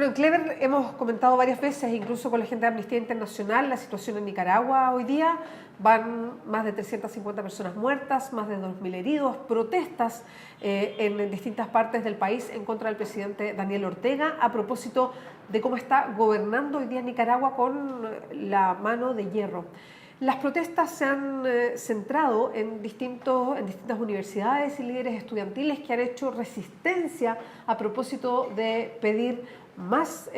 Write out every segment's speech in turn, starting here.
Bueno, en Clever hemos comentado varias veces, incluso con la gente de Amnistía Internacional, la situación en Nicaragua hoy día. Van más de 350 personas muertas, más de 2.000 heridos, protestas en distintas partes del país en contra del presidente Daniel Ortega a propósito de cómo está gobernando hoy día Nicaragua con la mano de hierro. Las protestas se han centrado en distintas universidades y líderes estudiantiles que han hecho resistencia a propósito de pedir más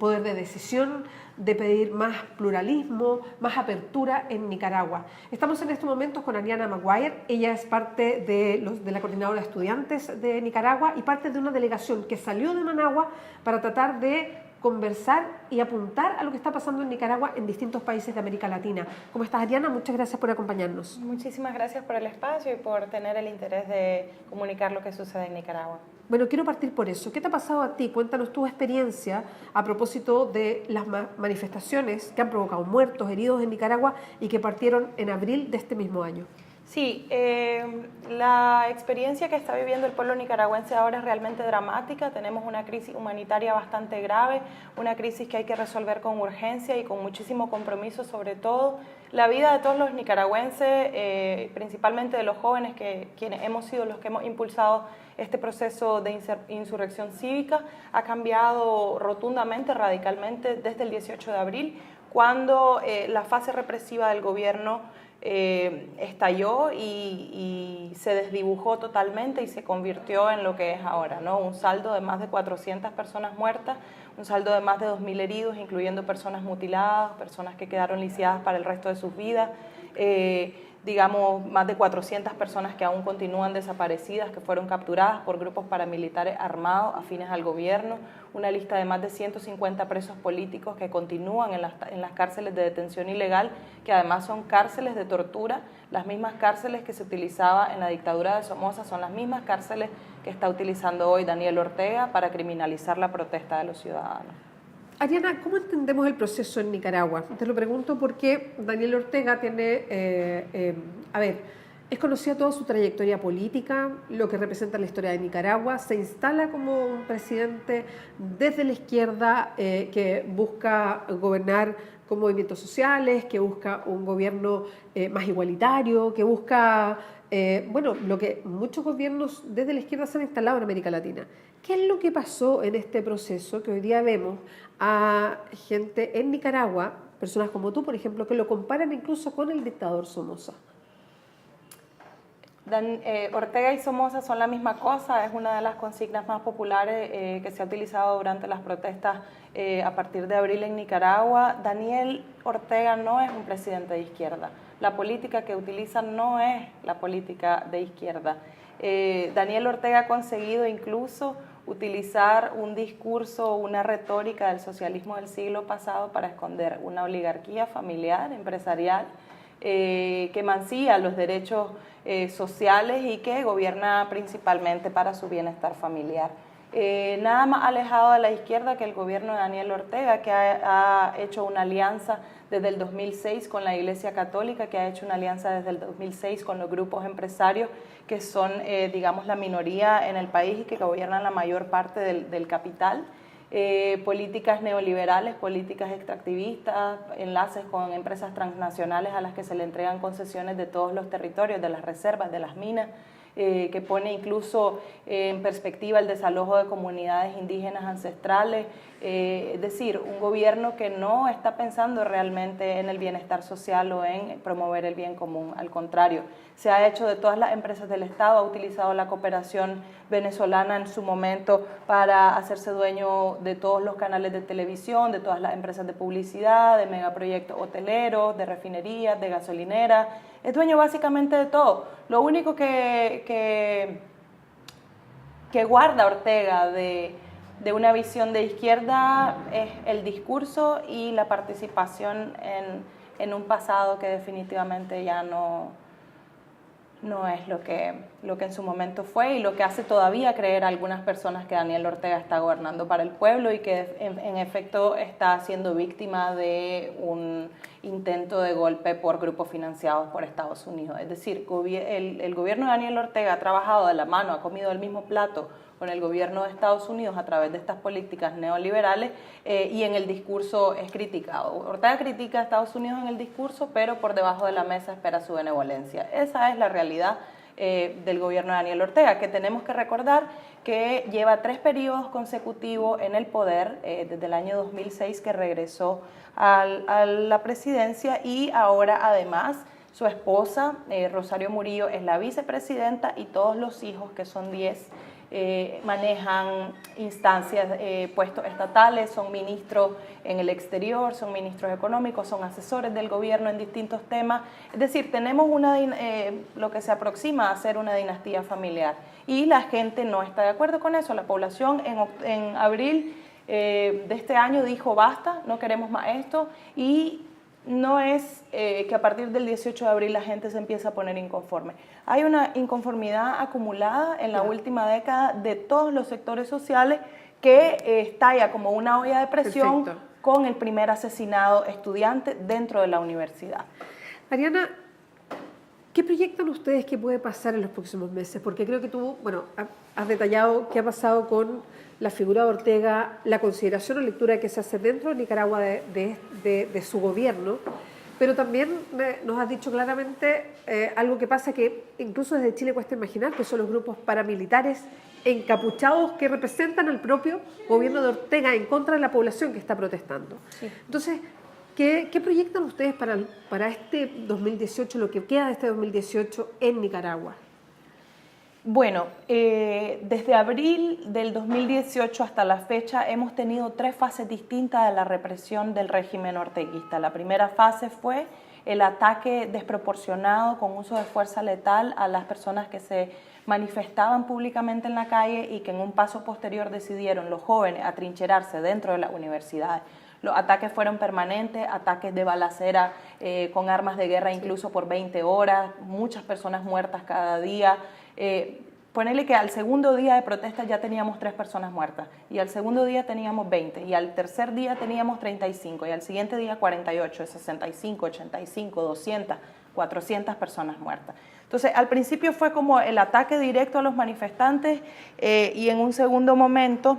poder de decisión, de pedir más pluralismo, más apertura en Nicaragua. Estamos en estos momentos con Ariana Maguire, ella es parte de la coordinadora de estudiantes de Nicaragua y parte de una delegación que salió de Managua para tratar de conversar y apuntar a lo que está pasando en Nicaragua en distintos países de América Latina. ¿Cómo estás, Ariana? Muchas gracias por acompañarnos. Muchísimas gracias por el espacio y por tener el interés de comunicar lo que sucede en Nicaragua. Bueno, quiero partir por eso. ¿Qué te ha pasado a ti? Cuéntanos tu experiencia a propósito de las manifestaciones que han provocado muertos, heridos en Nicaragua y que partieron en abril de este mismo año. Sí, la experiencia que está viviendo el pueblo nicaragüense ahora es realmente dramática. Tenemos una crisis humanitaria bastante grave, una crisis que hay que resolver con urgencia y con muchísimo compromiso, sobre todo la vida de todos los nicaragüenses, principalmente de los jóvenes, quienes hemos sido los que hemos impulsado este proceso de insurrección cívica, ha cambiado rotundamente, radicalmente desde el 18 de abril, cuando la fase represiva del gobierno estalló y se desdibujó totalmente y se convirtió en lo que es ahora, ¿no? Un saldo de más de 400 personas muertas, un saldo de más de 2.000 heridos, incluyendo personas mutiladas, personas que quedaron lisiadas para el resto de sus vidas, digamos, más de 400 personas que aún continúan desaparecidas, que fueron capturadas por grupos paramilitares armados afines al gobierno, una lista de más de 150 presos políticos que continúan en las cárceles de detención ilegal, que además son cárceles de tortura, las mismas cárceles que se utilizaba en la dictadura de Somoza, son las mismas cárceles que está utilizando hoy Daniel Ortega para criminalizar la protesta de los ciudadanos. Ariana, ¿cómo entendemos el proceso en Nicaragua? Te lo pregunto porque Daniel Ortega tiene, es conocida toda su trayectoria política, lo que representa la historia de Nicaragua, se instala como un presidente desde la izquierda que busca gobernar con movimientos sociales, que busca un gobierno más igualitario, que busca, lo que muchos gobiernos desde la izquierda se han instalado en América Latina. ¿Qué es lo que pasó en este proceso que hoy día vemos a gente en Nicaragua, personas como tú, por ejemplo, que lo comparan incluso con el dictador Somoza? Ortega y Somoza son la misma cosa, es una de las consignas más populares que se ha utilizado durante las protestas a partir de abril en Nicaragua. Daniel Ortega no es un presidente de izquierda, la política que utiliza no es la política de izquierda. Daniel Ortega ha conseguido incluso utilizar un discurso, una retórica del socialismo del siglo pasado para esconder una oligarquía familiar, empresarial, que mancilla los derechos sociales y que gobierna principalmente para su bienestar familiar. Nada más alejado de la izquierda que el gobierno de Daniel Ortega, que ha hecho una alianza desde el 2006 con la Iglesia Católica, que ha hecho una alianza desde el 2006 con los grupos empresarios que son, digamos, la minoría en el país y que gobiernan la mayor parte del capital. Políticas neoliberales, políticas extractivistas, enlaces con empresas transnacionales a las que se le entregan concesiones de todos los territorios, de las reservas, de las minas, que pone incluso en perspectiva el desalojo de comunidades indígenas ancestrales, es decir, un gobierno que no está pensando realmente en el bienestar social o en promover el bien común, al contrario, se ha hecho de todas las empresas del Estado, ha utilizado la cooperación venezolana en su momento para hacerse dueño de todos los canales de televisión, de todas las empresas de publicidad, de megaproyectos hoteleros, de refinerías, de gasolineras, es dueño básicamente de todo. Lo único que guarda Ortega de una visión de izquierda es el discurso y la participación en un pasado que definitivamente ya no es lo que en su momento fue y lo que hace todavía creer a algunas personas que Daniel Ortega está gobernando para el pueblo y que en efecto está siendo víctima de un intento de golpe por grupos financiados por Estados Unidos. Es decir, el gobierno de Daniel Ortega ha trabajado de la mano, ha comido el mismo plato con el gobierno de Estados Unidos a través de estas políticas neoliberales y en el discurso es criticado. Ortega critica a Estados Unidos en el discurso, pero por debajo de la mesa espera su benevolencia. Esa es la realidad del gobierno de Daniel Ortega, que tenemos que recordar que lleva 3 periodos consecutivos en el poder, desde el año 2006 que regresó a la presidencia, y ahora además su esposa, Rosario Murillo, es la vicepresidenta, y todos los hijos, que son 10, manejan instancias, puestos estatales, son ministros en el exterior, son ministros económicos, son asesores del gobierno en distintos temas. Es decir, tenemos lo que se aproxima a ser una dinastía familiar, y la gente no está de acuerdo con eso. La población en abril de este año dijo basta, no queremos más esto, y no es que a partir del 18 de abril la gente se empieza a poner inconforme. Hay una inconformidad acumulada en la última década de todos los sectores sociales que estalla como una olla de presión. Perfecto. Con el primer asesinado estudiante dentro de la universidad. Mariana, ¿qué proyectan ustedes que puede pasar en los próximos meses? Porque creo que tú, bueno, has detallado qué ha pasado con la figura de Ortega, la consideración o lectura que se hace dentro de Nicaragua de su gobierno, pero también nos has dicho claramente algo que pasa que incluso desde Chile cuesta imaginar, que son los grupos paramilitares encapuchados que representan al propio gobierno de Ortega en contra de la población que está protestando. Sí. Entonces, ¿qué proyectan ustedes para este 2018, lo que queda de este 2018 en Nicaragua? Bueno, desde abril del 2018 hasta la fecha hemos tenido 3 fases distintas de la represión del régimen orteguista. La primera fase fue el ataque desproporcionado con uso de fuerza letal a las personas que se manifestaban públicamente en la calle y que en un paso posterior decidieron los jóvenes atrincherarse dentro de las universidades. Los ataques fueron permanentes, ataques de balacera con armas de guerra incluso por 20 horas, muchas personas muertas cada día. Ponerle que al segundo día de protesta ya teníamos 3 personas muertas, y al segundo día teníamos 20, y al tercer día teníamos 35, y al siguiente día 48, 65, 85, 200, 400 personas muertas. Entonces, al principio fue como el ataque directo a los manifestantes y en un segundo momento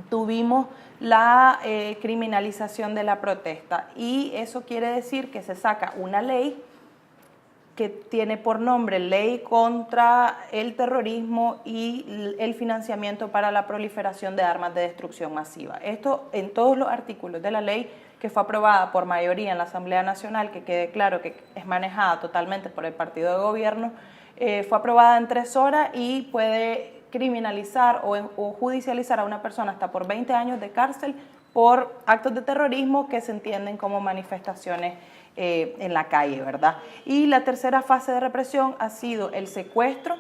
tuvimos la criminalización de la protesta, y eso quiere decir que se saca una ley que tiene por nombre Ley contra el Terrorismo y el Financiamiento para la Proliferación de Armas de Destrucción Masiva. Esto en todos los artículos de la ley, que fue aprobada por mayoría en la Asamblea Nacional, que quede claro que es manejada totalmente por el partido de gobierno, fue aprobada en 3 horas y puede criminalizar o judicializar a una persona hasta por 20 años de cárcel por actos de terrorismo que se entienden como manifestaciones en la calle, ¿verdad? Y la tercera fase de represión ha sido el secuestro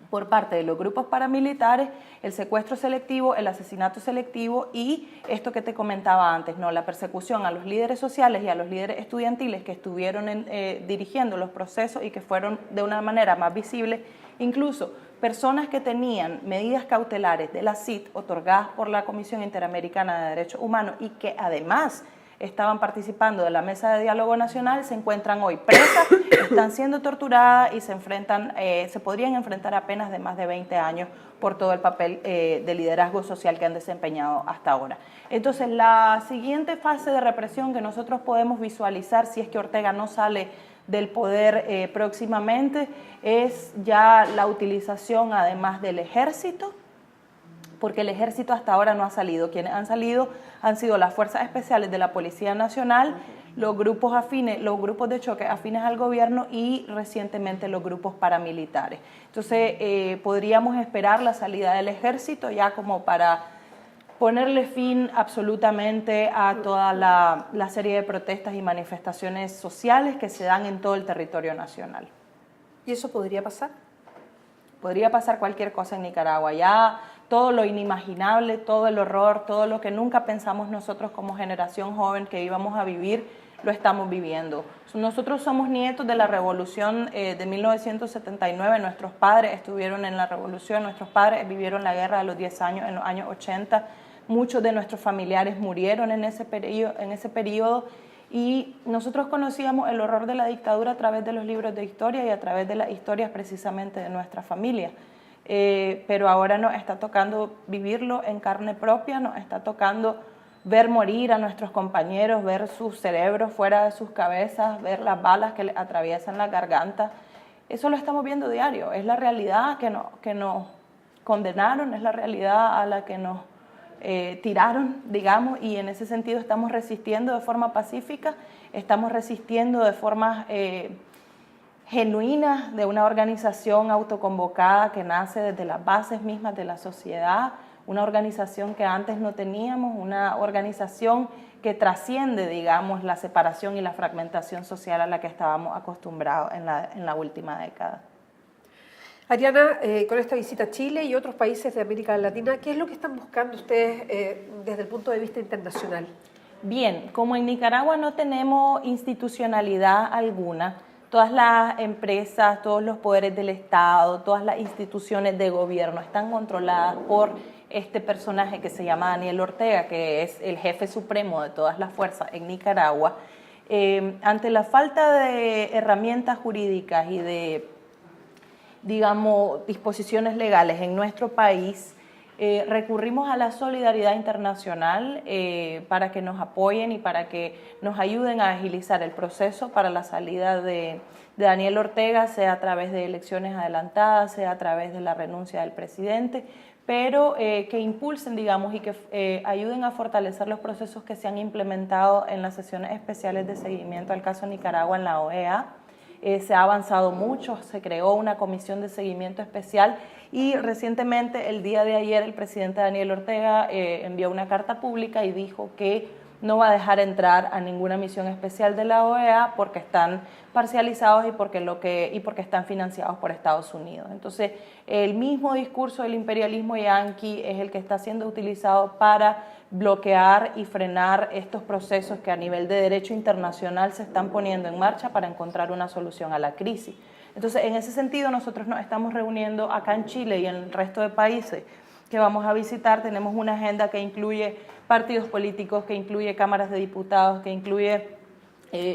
por parte de los grupos paramilitares, el secuestro selectivo, el asesinato selectivo y esto que te comentaba antes, ¿no? La persecución a los líderes sociales y a los líderes estudiantiles que estuvieron dirigiendo los procesos y que fueron de una manera más visible, incluso personas que tenían medidas cautelares de la CIT otorgadas por la Comisión Interamericana de Derechos Humanos y que además estaban participando de la Mesa de Diálogo Nacional, se encuentran hoy presas, están siendo torturadas y se podrían enfrentar a penas de más de 20 años por todo el papel de liderazgo social que han desempeñado hasta ahora. Entonces, la siguiente fase de represión que nosotros podemos visualizar, si es que Ortega no sale del poder próximamente, es ya la utilización además del ejército, porque el ejército hasta ahora no ha salido. Quienes han salido han sido las fuerzas especiales de la Policía Nacional, los grupos afines, los grupos de choque afines al gobierno y recientemente los grupos paramilitares. Entonces podríamos esperar la salida del ejército ya como para ponerle fin absolutamente a toda la serie de protestas y manifestaciones sociales que se dan en todo el territorio nacional. ¿Y eso podría pasar? Podría pasar cualquier cosa en Nicaragua. Ya todo lo inimaginable, todo el horror, todo lo que nunca pensamos nosotros como generación joven que íbamos a vivir, lo estamos viviendo. Nosotros somos nietos de la revolución de 1979, nuestros padres estuvieron en la revolución, nuestros padres vivieron la guerra de los 10 años en los años 80, muchos de nuestros familiares murieron en ese periodo y nosotros conocíamos el horror de la dictadura a través de los libros de historia y a través de las historias precisamente de nuestra familia. pero ahora nos está tocando vivirlo en carne propia, nos está tocando ver morir a nuestros compañeros, ver sus cerebros fuera de sus cabezas, ver las balas que les atraviesan la garganta. Eso lo estamos viendo diario, es la realidad que nos condenaron, es la realidad a la que nos tiraron, digamos, y en ese sentido estamos resistiendo de forma pacífica, estamos resistiendo de forma genuina, de una organización autoconvocada que nace desde las bases mismas de la sociedad, una organización que antes no teníamos, una organización que trasciende, digamos, la separación y la fragmentación social a la que estábamos acostumbrados en la última década. Ariana, con esta visita a Chile y otros países de América Latina, ¿qué es lo que están buscando ustedes desde el punto de vista internacional? Bien, como en Nicaragua no tenemos institucionalidad alguna, todas las empresas, todos los poderes del Estado, todas las instituciones de gobierno están controladas por este personaje que se llama Daniel Ortega, que es el jefe supremo de todas las fuerzas en Nicaragua. Ante la falta de herramientas jurídicas y de, digamos, disposiciones legales en nuestro país, recurrimos a la solidaridad internacional para que nos apoyen y para que nos ayuden a agilizar el proceso para la salida de Daniel Ortega, sea a través de elecciones adelantadas, sea a través de la renuncia del presidente, pero que impulsen, digamos, y que ayuden a fortalecer los procesos que se han implementado en las sesiones especiales de seguimiento al caso Nicaragua en la OEA. Se ha avanzado mucho, se creó una comisión de seguimiento especial y recientemente, el día de ayer, el presidente Daniel Ortega envió una carta pública y dijo que no va a dejar entrar a ninguna misión especial de la OEA porque están parcializados y porque están financiados por Estados Unidos. Entonces, el mismo discurso del imperialismo yanqui es el que está siendo utilizado para bloquear y frenar estos procesos que a nivel de derecho internacional se están poniendo en marcha para encontrar una solución a la crisis. Entonces, en ese sentido, nosotros nos estamos reuniendo acá en Chile y en el resto de países que vamos a visitar. Tenemos una agenda que incluye partidos políticos, que incluye cámaras de diputados, que incluye,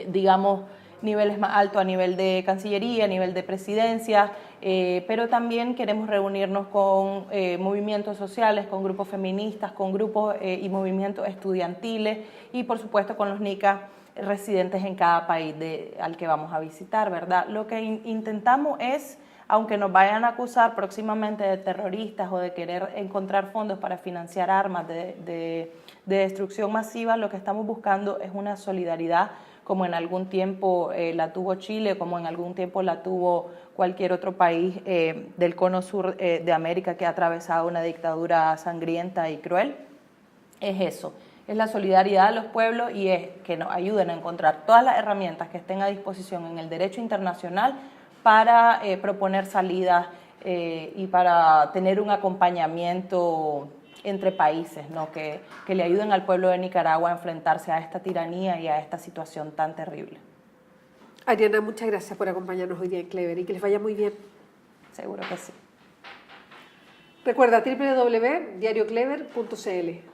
digamos, niveles más altos a nivel de Cancillería, a nivel de Presidencia, pero también queremos reunirnos con movimientos sociales, con grupos feministas, con grupos y movimientos estudiantiles y, por supuesto, con los nicas residentes en cada país al que vamos a visitar, ¿verdad? Lo que intentamos es, aunque nos vayan a acusar próximamente de terroristas o de querer encontrar fondos para financiar armas de destrucción masiva, lo que estamos buscando es una solidaridad como en algún tiempo la tuvo Chile, como en algún tiempo la tuvo cualquier otro país del cono sur de América que ha atravesado una dictadura sangrienta y cruel. Es eso, es la solidaridad de los pueblos y es que nos ayuden a encontrar todas las herramientas que estén a disposición en el derecho internacional para proponer salidas y para tener un acompañamiento entre países, ¿no? que le ayuden al pueblo de Nicaragua a enfrentarse a esta tiranía y a esta situación tan terrible. Ariana, muchas gracias por acompañarnos hoy día en Clever y que les vaya muy bien. Seguro que sí. Recuerda www.diarioclever.cl.